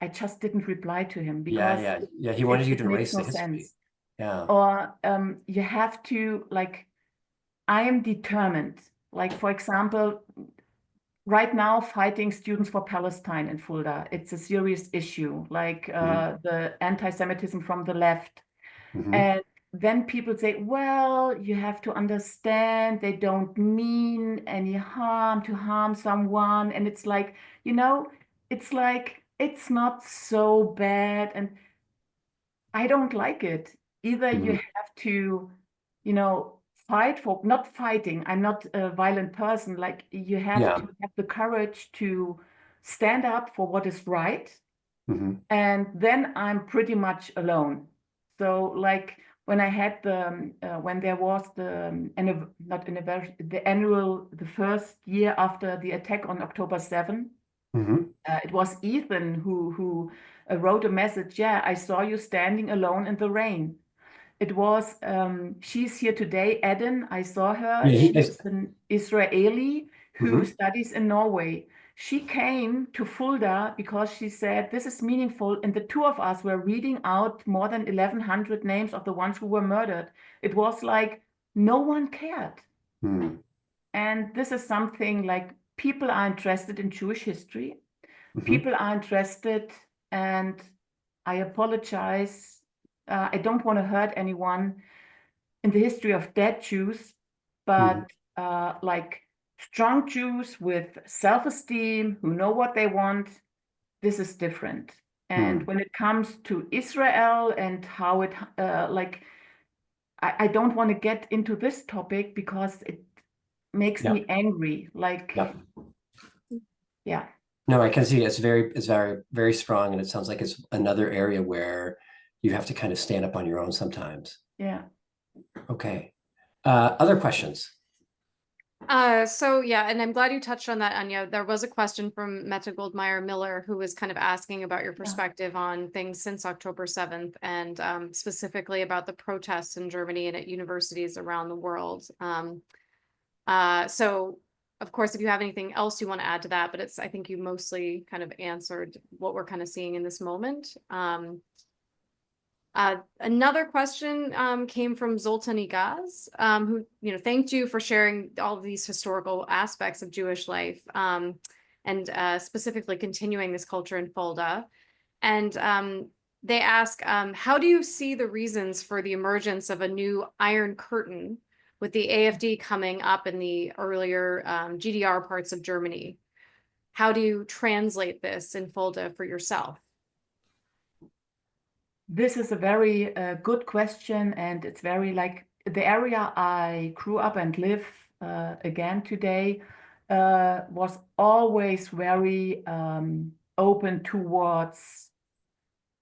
[SPEAKER 3] I just didn't reply to him because
[SPEAKER 2] yeah. He wanted you to erase the history.
[SPEAKER 3] Sense.
[SPEAKER 2] Yeah.
[SPEAKER 3] Or you have to, like, I am determined. Like, for example, right now fighting students for Palestine in Fulda. It's a serious issue, like the anti-Semitism from the left. And then people say, well, you have to understand they don't mean any harm to harm someone. And it's like, it's like, it's not so bad. And I don't like it. Either you have to, fight for, not fighting. I'm not a violent person. Like, you have to have the courage to stand up for what is right. And then I'm pretty much alone. So, like, when I had when there was the first year after the attack on October 7, it was Ethan who wrote a message. Yeah, I saw you standing alone in the rain. It was, she's here today, Eden. I saw her. She's an Israeli who studies in Norway. She came to Fulda because she said, this is meaningful. And the two of us were reading out more than 1,100 names of the ones who were murdered. It was like, no one cared. And this is something like, people are interested in Jewish history. People are interested, and I apologize. I don't want to hurt anyone in the history of dead Jews, but like strong Jews with self-esteem, who know what they want, this is different. And when it comes to Israel and how it, like, I don't want to get into this topic because makes
[SPEAKER 2] Yeah.
[SPEAKER 3] me angry. Like,
[SPEAKER 2] Yeah.
[SPEAKER 3] yeah.
[SPEAKER 2] No, I can see it's very, very strong. And it sounds like it's another area where you have to kind of stand up on your own sometimes.
[SPEAKER 3] Yeah.
[SPEAKER 2] Okay. Other questions?
[SPEAKER 10] So yeah, and I'm glad you touched on that, Anja. There was a question from Mette Goldmeyer Miller who was kind of asking about your perspective on things since October 7th, and specifically about the protests in Germany and at universities around the world. So of course, if you have anything else you want to add to that, but I think you mostly kind of answered what we're kind of seeing in this moment. Another question came from Zoltan Igaz, who thanked you for sharing all of these historical aspects of Jewish life, and specifically continuing this culture in Fulda. And they ask, how do you see the reasons for the emergence of a new Iron Curtain with the AfD coming up in the earlier GDR parts of Germany? How do you translate this in Fulda for yourself?
[SPEAKER 3] This is a very good question, and it's very like the area I grew up and live again today was always very open towards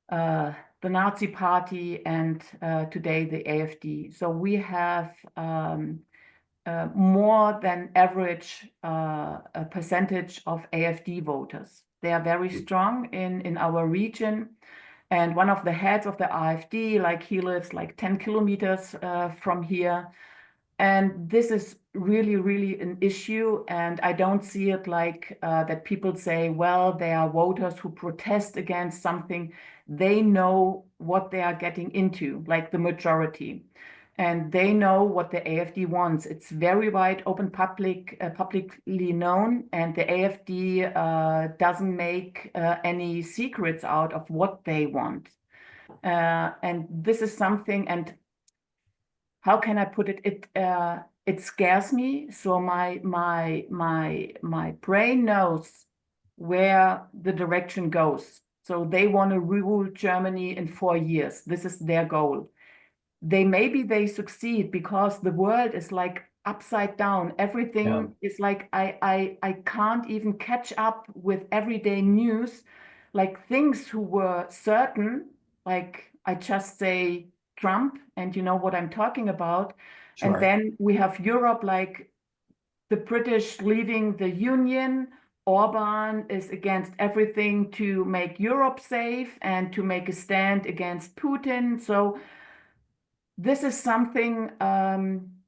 [SPEAKER 3] the Nazi Party and today the AfD. So we have more than average a percentage of AfD voters. They are very strong in our region. And one of the heads of the AfD, like he lives like 10 kilometers from here. And this is really, really an issue. And I don't see it like that people say, well, they are voters who protest against something. They know what they are getting into, like the majority. And they know what the AfD wants. It's very wide open, publicly known, and the AfD doesn't make any secrets out of what they want. And this is something, and how can I put it? It scares me. So my brain knows where the direction goes. So they want to rule Germany in 4 years. This is their goal. Maybe they succeed because the world is like upside down. Everything is like I can't even catch up with everyday news, like things who were certain, like I just say Trump, and you know what I'm talking about.
[SPEAKER 2] Sure.
[SPEAKER 3] And then we have Europe, like the British leaving the Union. Orban is against everything to make Europe safe and to make a stand against Putin. So this is something,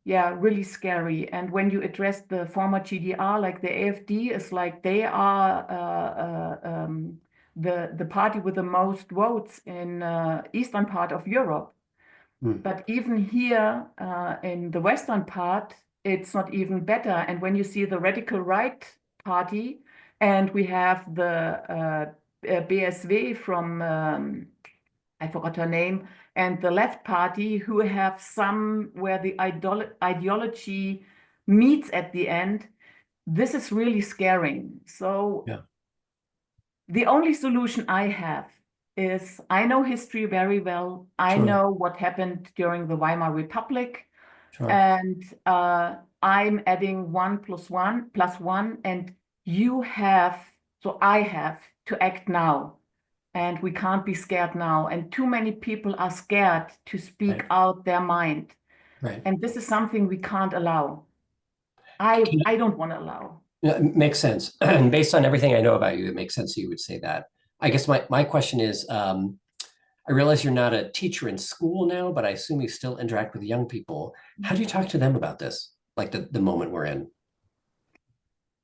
[SPEAKER 3] really scary. And when you address the former GDR, like the AfD is like, they are the party with the most votes in eastern part of Europe. But even here in the western part, it's not even better. And when you see the radical right party, and we have the BSW from, I forgot her name, and the left party, who have some where the ideology meets at the end, this is really scaring. So the only solution I have is, I know history very well. I know what happened during the Weimar Republic. And I'm adding 1 + 1 + 1, and I have to act now. And we can't be scared now. And too many people are scared to speak out their mind. And this is something we can't allow. I don't want to allow.
[SPEAKER 2] It makes sense. And based on everything I know about you, it makes sense you would say that. I guess my question is, I realize you're not a teacher in school now, but I assume you still interact with young people. How do you talk to them about this, like the moment we're in?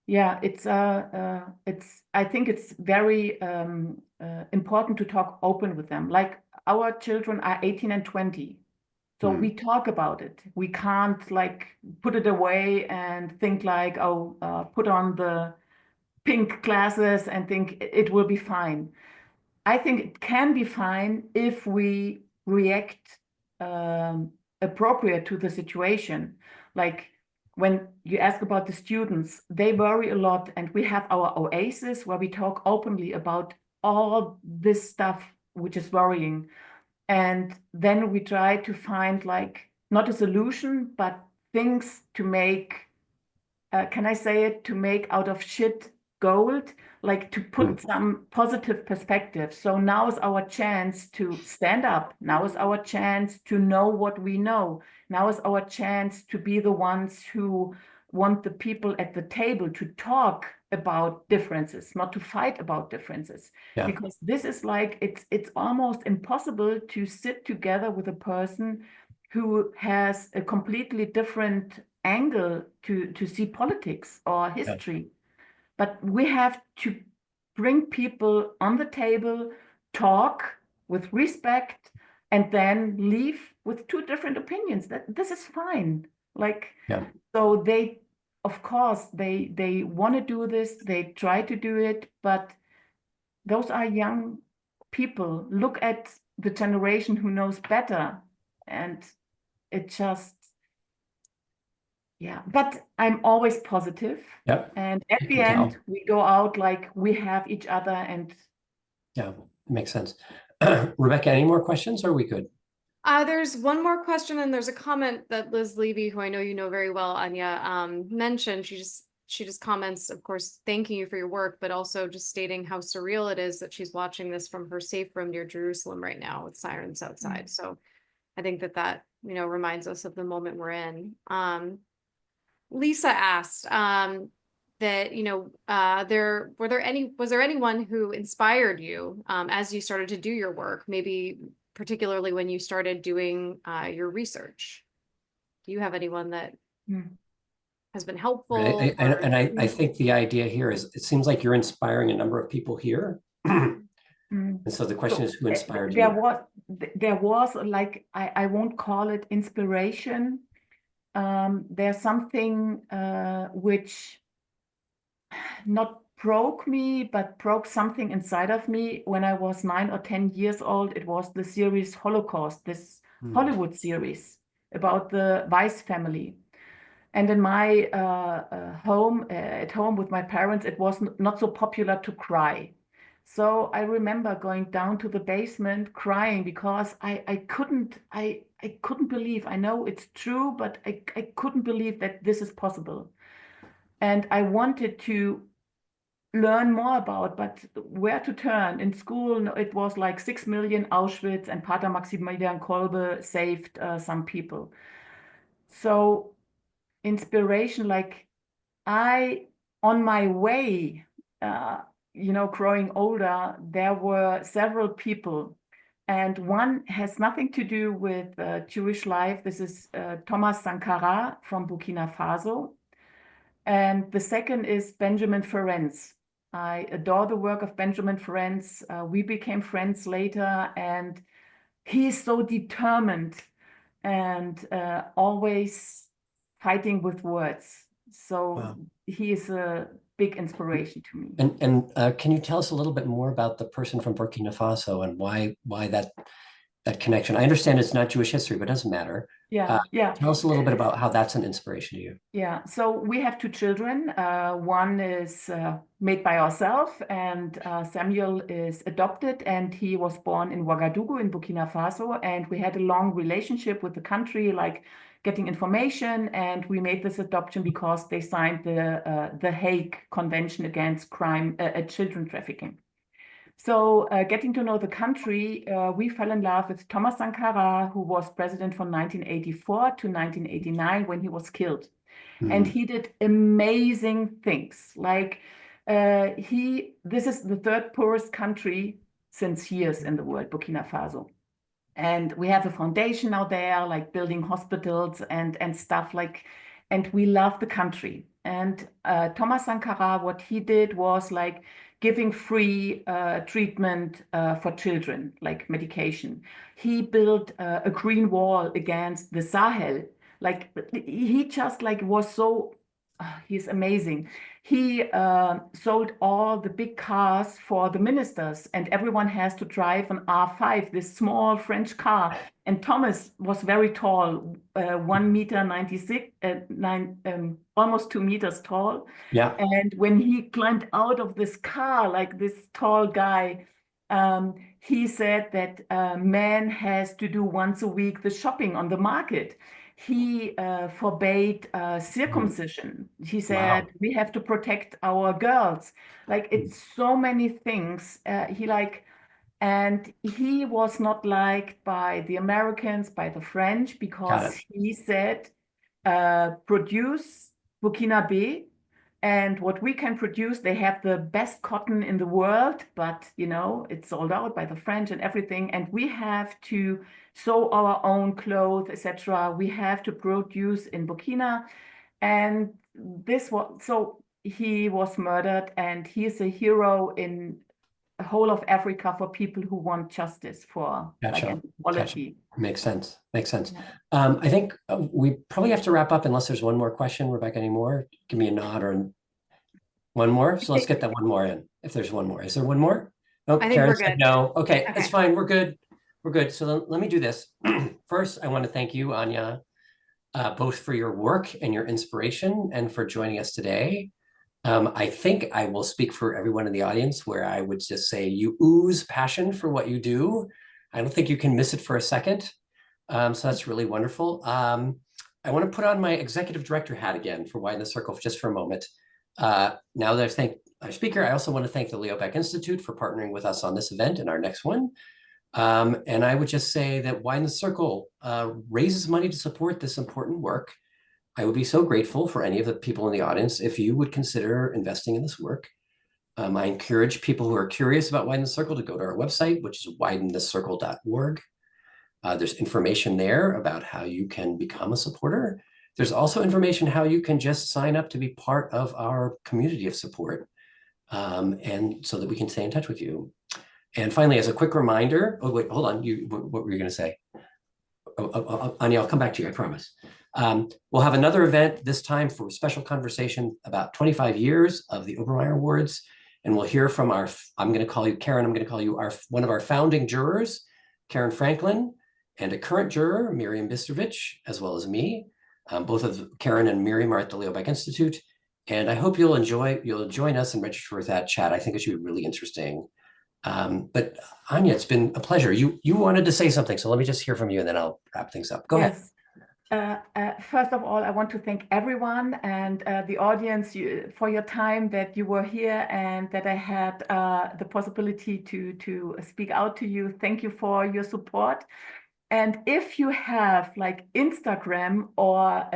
[SPEAKER 3] Yeah, I think it's very important to talk open with them. Like our children are 18 and 20. So we talk about it. We can't like put it away and think like, put on the pink glasses and think it will be fine. I think it can be fine if we react appropriate to the situation. Like when you ask about the students, they worry a lot, and we have our oasis where we talk openly about all this stuff which is worrying. And then we try to find like not a solution, but things to make can I say it, to make out of shit gold, like to put some positive perspective. So now is our chance to stand up. Now is our chance to know what we know. Now is our chance to be the ones who want the people at the table to talk about differences, not to fight about differences.
[SPEAKER 2] Yeah.
[SPEAKER 3] Because this is like, it's almost impossible to sit together with a person who has a completely different angle to see politics or history. Yeah. But we have to bring people on the table, talk with respect, and then leave with two different opinions. That this is fine. Like, yeah. So they, of course, they want to do this. They try to do it, but those are young people. Look at the generation who knows better, and it just. Yeah, but I'm always positive.
[SPEAKER 2] Yep.
[SPEAKER 3] And at the end, we go out like we have each other and.
[SPEAKER 2] Yeah, makes sense. Rebecca, any more questions or are we good?
[SPEAKER 10] There's one more question and there's a comment that Liz Levy, who I know you know very well, Anja, mentioned. She just comments, of course, thanking you for your work, but also just stating how surreal it is that she's watching this from her safe room near Jerusalem right now with sirens outside. So I think that, you know, reminds us of the moment we're in. Lisa asked that, you know, was there anyone who inspired you as you started to do your work, maybe particularly when you started doing your research? Do you have anyone that has been helpful?
[SPEAKER 2] I think the idea here is, it seems like you're inspiring a number of people here. And so the question is, who inspired you?
[SPEAKER 3] There was like, I won't call it inspiration. There's something which not broke me, but broke something inside of me when I was 9 or 10 years old. It was the series Holocaust, this Hollywood series about the Weiss family. And in my home, at home with my parents, it was not so popular to cry. So I remember going down to the basement crying because I couldn't believe, I know it's true, but I couldn't believe that this is possible. And I wanted to learn more about, but where to turn. In school, it was like 6 million Auschwitz, and Pater Maximilian Kolbe saved some people. So inspiration, like on my way, you know, growing older, there were several people, and one has nothing to do with Jewish life. This is Thomas Sankara from Burkina Faso. And the second is Benjamin Ferencz. I adore the work of Benjamin Ferencz. We became friends later, and he is so determined and always fighting with words. So he is a big inspiration to me.
[SPEAKER 2] And can you tell us a little bit more about the person from Burkina Faso and why that connection? I understand it's not Jewish history, but it doesn't matter.
[SPEAKER 3] Yeah.
[SPEAKER 2] Tell us a little bit about how that's an inspiration to you.
[SPEAKER 3] Yeah, so we have 2 children. One is made by ourselves, and Samuel is adopted, and he was born in Ouagadougou in Burkina Faso. And we had a long relationship with the country, like getting information, and we made this adoption because they signed the Hague Convention against children trafficking. So getting to know the country, we fell in love with Thomas Sankara, who was president from 1984 to 1989 when he was killed. And he did amazing things. Like this is the 3rd poorest country since years in the world, Burkina Faso. And we have a foundation now there, like building hospitals and stuff like, and we love the country. And Thomas Sankara, what he did was like giving free treatment for children, like medication. He built a green wall against the Sahel. Like he just like was so, he's amazing. He sold all the big cars for the ministers, and everyone has to drive an R5, this small French car. And Thomas was very tall, 1.96 meters, almost 2 meters tall.
[SPEAKER 2] Yeah.
[SPEAKER 3] And when he climbed out of this car, like this tall guy, he said that man has to do once a week the shopping on the market. he forbade circumcision. He said, we have to protect our girls. Like, it's so many things. And he was not liked by the Americans, by the French, because he said, produce Burkinabe, and what we can produce, they have the best cotton in the world, but you know, it's sold out by the French and everything, and we have to sew our own clothes, etc. We have to produce in Burkina, and this was, so he was murdered, and he is a hero in the whole of Africa for people who want justice for like equality.
[SPEAKER 2] Makes sense. Makes sense. Yeah. I think we probably have to wrap up unless there's one more question. Rebecca, any more? Give me a nod or one more. So let's get that one more in. If there's one more, is there one more? No, Karen said no. Okay, it's fine. We're good. We're good. So let me do this. First, I want to thank you, Anja, both for your work and your inspiration and for joining us today. I think I will speak for everyone in the audience where I would just say you ooze passion for what you do. I don't think you can miss it for a second. So that's really wonderful. I want to put on my executive director hat again for Widen the Circle just for a moment. Now that I've thanked our speaker, I also want to thank the Leo Baeck Institute for partnering with us on this event and our next one. And I would just say that Widen the Circle raises money to support this important work. I would be so grateful for any of the people in the audience if you would consider investing in this work. I encourage people who are curious about Widen the Circle to go to our website, which is widenthecircle.org. There's information there about how you can become a supporter. There's also information how you can just sign up to be part of our community of support, and so that we can stay in touch with you. And finally, as a quick reminder, oh wait, hold on, what were you going to say? Anja, I'll come back to you, I promise. We'll have another event, this time for a special conversation about 25 years of the Obermayer Awards. And we'll hear from our, I'm going to call you Karen, I'm going to call you one of our founding jurors, Karen Franklin, and a current juror, Miriam Bistrovich, as well as me. Both of Karen and Miriam are at the Leo Baeck Institute. And I hope you'll join us and register for that chat. I think it should be really interesting. But Anja, it's been a pleasure. You wanted to say something, so let me just hear from you and then I'll wrap things up. Go ahead.
[SPEAKER 3] First of all, I want to thank everyone and the audience for your time that you were here and that I had the possibility to speak out to you. Thank you for your support. And if you have like Instagram or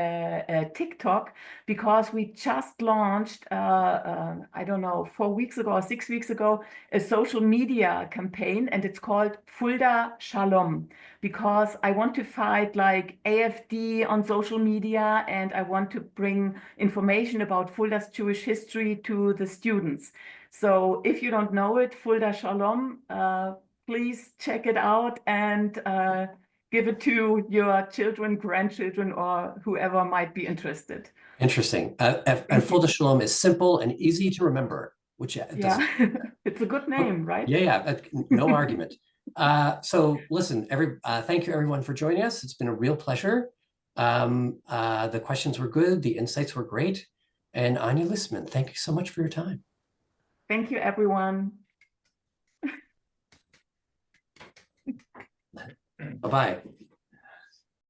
[SPEAKER 3] TikTok, because we just launched, I don't know, 4 weeks ago or 6 weeks ago, a social media campaign, and it's called Fulda Shalom, because I want to fight like AFD on social media, and I want to bring information about Fulda's Jewish history to the students. So if you don't know it, Fulda Shalom, please check it out and give it to your children, grandchildren, or whoever might be interested.
[SPEAKER 2] Interesting. And Fulda Shalom is simple and easy to remember, which
[SPEAKER 3] it's a good name, right?
[SPEAKER 2] Yeah, no argument. So listen, thank you everyone for joining us. It's been a real pleasure. The questions were good. The insights were great. And Anja Listmann, thank you so much for your time.
[SPEAKER 3] Thank you, everyone.
[SPEAKER 2] Bye-bye.